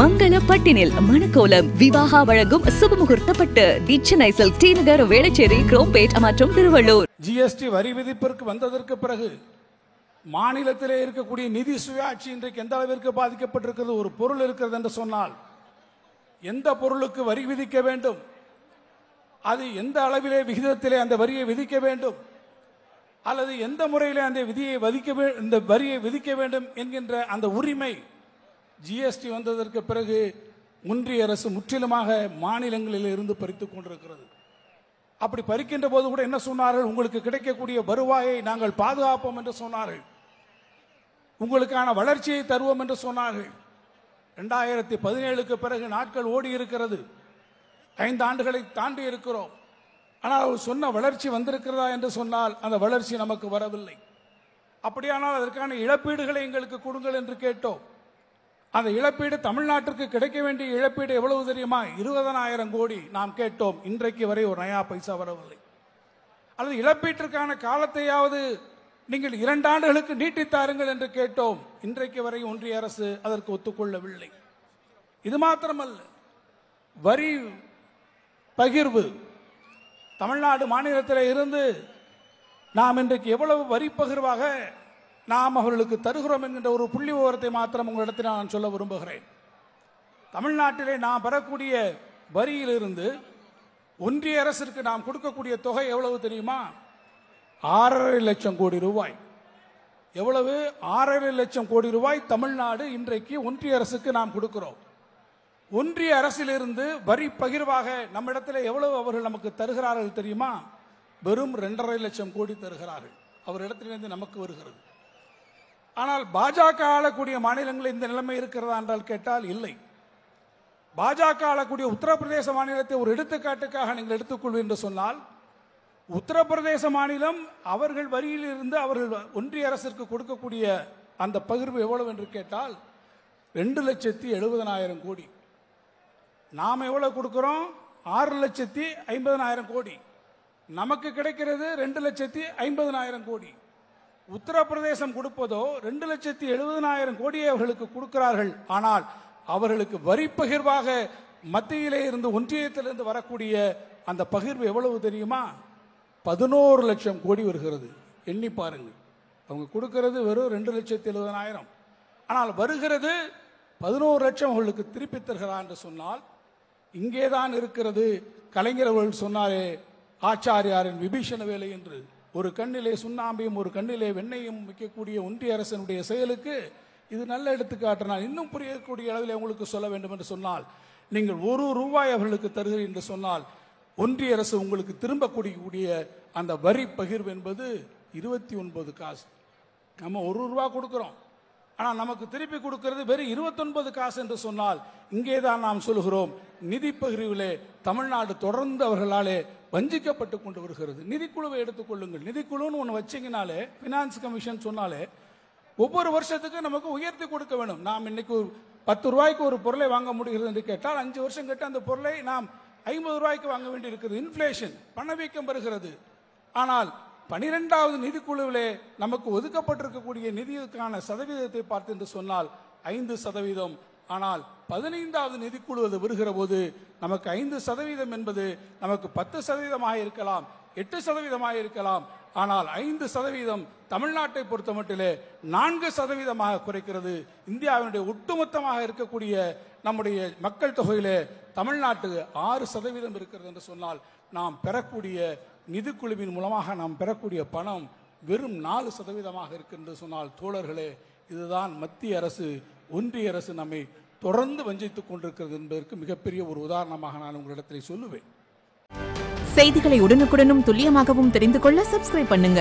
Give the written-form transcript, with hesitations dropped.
மங்கள பட்டினில் மணக்கோலம் விவாகா வழங்கும் சுபமுகூர்த்த பட்டு சென்னை சில்க் ஸ்ரீநகர் வேளச்சேரி குரோம்பேட் மற்றும் திருவள்ளூர். ஜிஎஸ்டி வரி விதிப்பிற்கு வந்ததற்கு பிறகு மாநிலத்திலே இருக்கக்கூடிய நிதி சுயாட்சி இன்றைக்கு எந்த அளவிற்கு பாதிக்கப்பட்டிருக்கிறது. ஒரு பொருள் இருக்கிறது என்று சொன்னால் எந்த பொருளுக்கு வரி விதிக்க வேண்டும், அது எந்த அளவிலே விகிதத்திலே அந்த வரியை விதிக்க வேண்டும், அல்லது எந்த முறையிலே அந்த வரியை விதிக்க வேண்டும் என்கின்ற அந்த உரிமை ஜிஎஸ்டி வந்ததற்கு பிறகு ஒன்றிய அரசு முற்றிலுமாக மாநிலங்களில் இருந்து பறித்துக் கொண்டிருக்கிறது. அப்படி பறிக்கின்ற போது கூட என்ன சொன்னார்கள், உங்களுக்கு கிடைக்கக்கூடிய வருவாயை நாங்கள் பாதுகாப்போம் என்று சொன்னார்கள், உங்களுக்கான வளர்ச்சியை தருவோம் என்று சொன்னார்கள். 2017க்கு பிறகு நாட்கள் ஓடி இருக்கிறது, 5 ஆண்டுகளை தாண்டி இருக்கிறோம். ஆனால் அவர் சொன்ன வளர்ச்சி வந்திருக்கிறதா என்று சொன்னால் அந்த வளர்ச்சி நமக்கு வரவில்லை. அப்படியானால் அதற்கான இழப்பீடுகளை எங்களுக்கு கொடுங்கள் என்று கேட்டோம். அந்த இழப்பீடு தமிழ்நாட்டிற்கு கிடைக்க வேண்டிய இழப்பீடு எவ்வளவு தெரியுமா? 20,000 கோடி நாம் கேட்டோம். இன்றைக்கு வரை ஒரு நயா பைசா வரவில்லை. அல்லது இழப்பீட்டிற்கான காலத்தையாவது நீங்கள் 2 ஆண்டுகளுக்கு நீட்டித்தாருங்கள் என்று கேட்டோம். இன்றைக்கு வரை ஒன்றிய அரசு அதற்கு ஒத்துக்கொள்ளவில்லை. இது மாத்திரமல்ல, வரி பகிர்வு தமிழ்நாடு மாநிலத்தில் இருந்து நாம் இன்றைக்கு எவ்வளவு வரி பகிர்வாக நாம் அவர்களுக்கு தருகிறோம் என்கின்ற ஒரு புள்ளி விவரத்தை மாத்திரம் உங்களிடத்தில் நான் சொல்ல விரும்புகிறேன். தமிழ்நாட்டிலே நாம் பெறக்கூடிய வரியிலிருந்து ஒன்றிய அரசிற்கு நாம் கொடுக்கக்கூடிய தொகை எவ்வளவு தெரியுமா? 6.5 லட்சம் கோடி ரூபாய். எவ்வளவு? 6.5 லட்சம் கோடி ரூபாய் தமிழ்நாடு இன்றைக்கு ஒன்றிய அரசுக்கு நாம் கொடுக்கிறோம். ஒன்றிய அரசிலிருந்து வரி பகிர்வாக நம்மிடத்தில் எவ்வளவு அவர்கள் நமக்கு தருகிறார்கள் தெரியுமா? வெறும் 2.5 லட்சம் கோடி தருகிறார்கள். அவரிடத்திலிருந்து நமக்கு வருகிறது. ஆனால் பாஜக ஆளக்கூடிய மாநிலங்களில் இந்த நிலைமை இருக்கிறதா என்றால் கேட்டால் இல்லை. பாஜக ஆளக்கூடிய உத்தரப்பிரதேச மாநிலத்தை ஒரு எடுத்துக்காட்டுக்காக நீங்கள் எடுத்துக்கொள்வீர்கள் என்று சொன்னால், உத்தரப்பிரதேச மாநிலம் அவர்கள் வரியில் இருந்து அவர்கள் ஒன்றிய அரசிற்கு கொடுக்கக்கூடிய அந்த பகிர்வு எவ்வளவு என்று கேட்டால் 2,70,000 கோடி. நாம் எவ்வளவு கொடுக்கிறோம்? 6,50,000 கோடி. நமக்கு கிடைக்கிறது 2,50,000 கோடி. உத்தரப்பிரதேசம் கொடுப்பதோ 2,70,000 கோடியை அவர்களுக்கு கொடுக்கிறார்கள். ஆனால் அவர்களுக்கு வரி பகிர்வாக மத்தியிலே இருந்து ஒன்றியத்திலிருந்து வரக்கூடிய அந்த பகிர்வு எவ்வளவு தெரியுமா? 11 லட்சம் கோடி வருகிறது. எண்ணி பாருங்கள். அவங்க கொடுக்கிறது வெறும் 2,70,000, ஆனால் வருகிறது 11 லட்சம் அவர்களுக்கு திருப்பி தருகிறார் என்று சொன்னால், இங்கேதான் இருக்கிறது கலைஞர் அவர்கள் சொன்னாரே ஆச்சாரியாரின் விபீஷண வேலை என்று. ஒரு கண்ணிலே சுண்ணாம்பையும் ஒரு கண்ணிலே வெண்ணையும் வைக்கக்கூடிய ஒன்றிய அரசனுடைய செயலுக்கு இது நல்ல எடுத்துக்காட்டு. நான் இன்னும் புரியக்கூடிய அளவில் உங்களுக்கு சொல்ல வேண்டும் என்று சொன்னால், நீங்கள் 1 ரூபாய் அவர்களுக்கு தருகிறீர்கள் என்று சொன்னால் ஒன்றிய அரசு உங்களுக்கு திரும்ப கூடிய அந்த வரி பகிர்வு என்பது 29 காசு. நம்ம 1 ரூபா கொடுக்கிறோம், ஆனால் நமக்கு திருப்பி கொடுக்கிறது வெறும் 29 காசு என்று சொன்னால், இங்கேதான் நாம் சொல்கிறோம் நிதி பகிர்விலே தமிழ்நாடு தொடர்ந்து அவர்களாலே வஞ்சிக்கப்பட்டு கொண்டு வருகிறது. நிதிக்குழுவை எடுத்துக்கொள்ளுங்கள். நிதிக்குழுன்னு ஒன்று வச்சிங்கனாலே, பினான்ஸ் கமிஷன் சொன்னாலே ஒவ்வொரு வருஷத்துக்கு நமக்கு உயர்த்தி கொடுக்க வேண்டும். நாம் இன்னைக்கு 10 ரூபாய்க்கு ஒரு பொருளை வாங்க முடிகிறது என்று கேட்டால் 5 வருஷம் கேட்டு அந்த பொருளை நாம் 50 ரூபாய்க்கு வாங்க வேண்டி இருக்கிறது. இன்ஃபிளேஷன், பணவீக்கம் வருகிறது. ஆனால் 12வது நிதிக்குழுவிலே நமக்கு ஒதுக்கப்பட்டிருக்கக்கூடிய நிதிக்கான சதவீதத்தை பார்த்து என்று சொன்னால் 5%. ஆனால் 15வது நிதிக்குழு அது வருகிற போது நமக்கு 5% என்பது நமக்கு 10% இருக்கலாம், 8% இருக்கலாம். ஆனால் 5% தமிழ்நாட்டை பொறுத்த மட்டிலே 4% குறைக்கிறது. இந்தியாவினுடைய ஒட்டுமொத்தமாக இருக்கக்கூடிய நம்முடைய மக்கள் தொகையிலே தமிழ்நாட்டுக்கு 6% இருக்கிறது என்று சொன்னால், நாம் பெறக்கூடிய நிதிக்குழுவின் மூலமாக நாம் பெறக்கூடிய பணம் வெறும் 4% இருக்கின்ற சொன்னால், தோழர்களே, இதுதான் மத்திய அரசு ஒன்றிய அரசு நம்மை தொடர்ந்து வஞ்சித்துக் கொண்டிருக்கிறது என்பதற்கு மிகப்பெரிய ஒரு உதாரணமாக நான் உங்களிடத்தில் சொல்லுவேன். செய்திகளை உடனுக்குடனும் துல்லியமாகவும் தெரிந்து கொள்ள சப்ஸ்கிரைப் பண்ணுங்க.